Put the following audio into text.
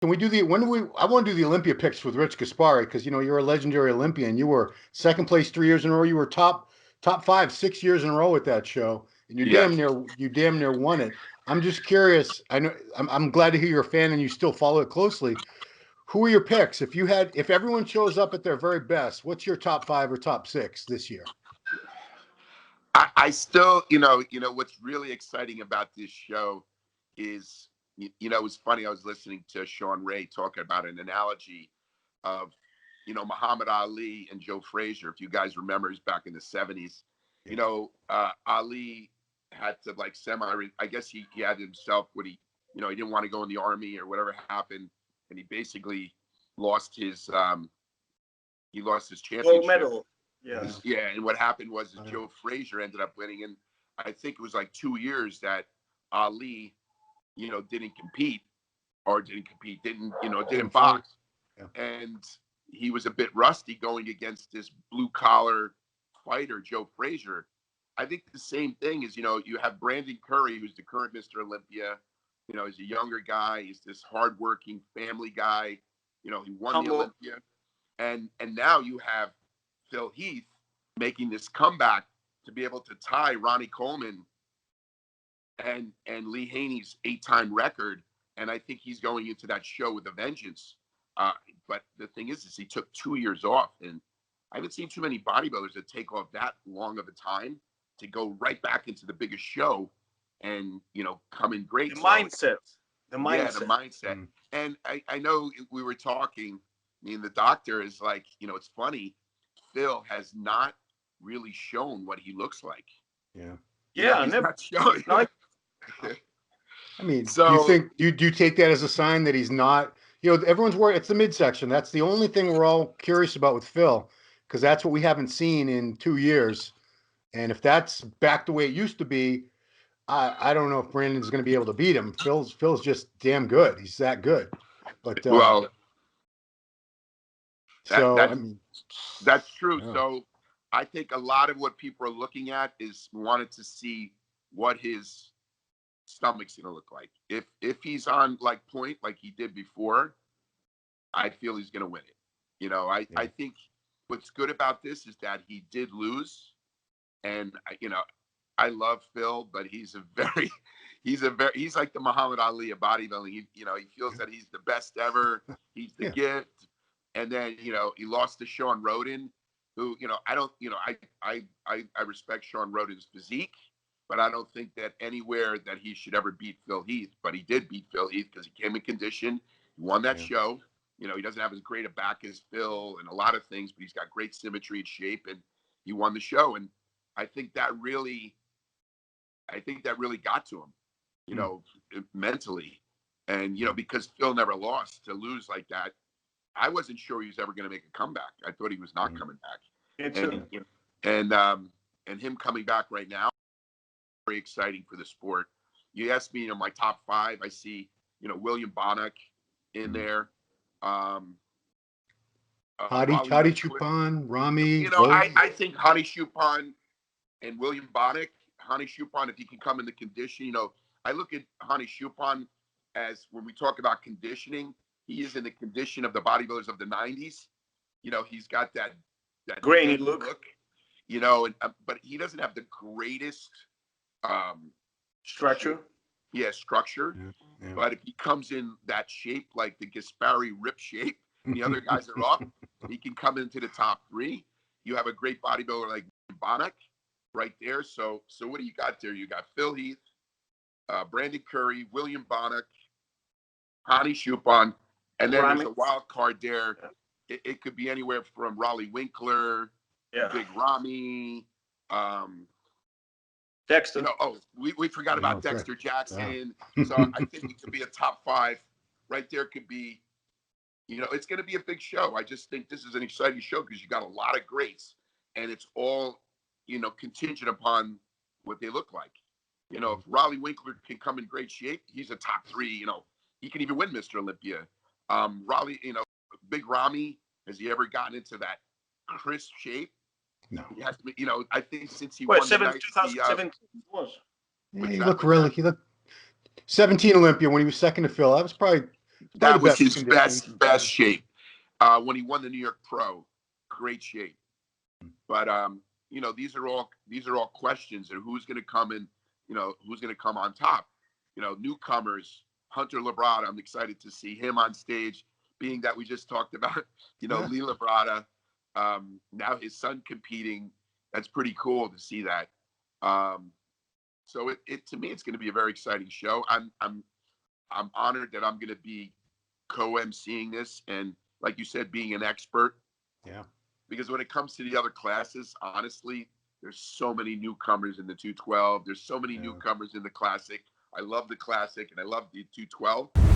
Can we do the when do we? I want to do the Olympia picks with Rich Gaspari because you're a legendary Olympian. You were second place 3 years in a row. You were top five 6 years in a row with that show, and Yes. you damn near won it. I'm just curious. I know I'm glad to hear you're a fan and you still follow it closely. Who are your picks? If everyone shows up at their very best, what's your top five or top six this year? I still, what's really exciting about this show is, it was funny. I was listening to Sean Ray talking about an analogy of, Muhammad Ali and Joe Frazier. If you guys remember, it was back in the 70s. Ali had to like I guess he had himself what he didn't want to go in the army or whatever happened. And he basically lost his, Gold championship. medal. Yeah. Yeah, and what happened was Joe Frazier ended up winning, and I think it was like 2 years that Ali, didn't compete, didn't box, Yeah. and he was a bit rusty going against this blue collar fighter, Joe Frazier. I think the same thing is, you have Brandon Curry, who's the current Mr. Olympia. He's a younger guy. He's this hardworking family guy. He won the Olympia, and now you have Phil Heath making this comeback to be able to tie Ronnie Coleman and Lee Haney's 8-time record. And I think he's going into that show with a vengeance. But the thing is he took 2 years off, and I haven't seen too many bodybuilders that take off that long of a time to go right back into the biggest show and come in great. The mindset. Yeah, the mindset. Mm-hmm. And I know we were talking. I mean, the doctor is like, it's funny. Phil has not really shown what he looks like. Yeah. Yeah, he's not showing. I mean, so do you take that as a sign that he's not? Everyone's worried. It's the midsection. That's the only thing we're all curious about with Phil, because that's what we haven't seen in 2 years. And if that's back the way it used to be, I don't know if Brandon's going to be able to beat him. Phil's just damn good. He's that good. But that's true. Yeah. So I think a lot of what people are looking at is wanted to see what his stomach's going to look like. If he's on like point like he did before, I feel he's going to win it. I think what's good about this is that he did lose, and I love Phil, but he's like the Muhammad Ali of bodybuilding. He feels that he's the best ever. He's the gift. And then, he lost to Sean Roden, who, I respect Sean Roden's physique, but I don't think that anywhere that he should ever beat Phil Heath. But he did beat Phil Heath because he came in condition, he won that show. He doesn't have as great a back as Phil and a lot of things, but he's got great symmetry and shape, and he won the show. And I think that really got to him, mentally. And, because Phil never lost, to lose like that, I wasn't sure he was ever going to make a comeback. I thought he was not coming back. And him coming back right now, very exciting for the sport. You asked me, my top five. I see, William Bonac in there. Hadi Chupon, Rami. I think Hadi Chupon and William Bonac. Hadi Chupon, if he can come in the condition, I look at Hadi Chupon as, when we talk about conditioning, he is in the condition of the bodybuilders of the 90s. He's got that grainy look. But he doesn't have the greatest structure. Yeah, structure. Yeah. But if he comes in that shape, like the Gaspari rip shape, the other guys are off, he can come into the top three. You have a great bodybuilder like Bonac right there. So what do you got there? You got Phil Heath, Brandon Curry, William Bonac, Hadi Chupon, and then there's a wild card there. It could be anywhere from Raleigh Winkler, Big Rami, Dexter. We forgot about Dexter Jackson. Yeah. So I think it could be a top five. Right there could be, it's going to be a big show. I just think this is an exciting show because you got a lot of greats, and it's all, contingent upon what they look like. If Raleigh Winkler can come in great shape, he's a top three. He can even win Mr. Olympia. Raleigh, Big Rami, has he ever gotten into that crisp shape? No. He has to be, I think since he won 2017 was. He looked 17 Olympia when he was second to Phil. That was probably That was his condition. best shape. When he won the New York Pro, great shape. But you know, these are all questions of who's going to come in. You know, who's going to come on top. You know, newcomers. Hunter Labrada, I'm excited to see him on stage. Being that we just talked about, you know, Lee Labrada. Now his son competing. That's pretty cool to see that. So it to me, it's going to be a very exciting show. I'm honored that I'm going to be co-emceeing this, and like you said, being an expert. Yeah. Because when it comes to the other classes, honestly, there's so many newcomers in the 212. There's so many newcomers in the classic. I love the classic and I love the 212.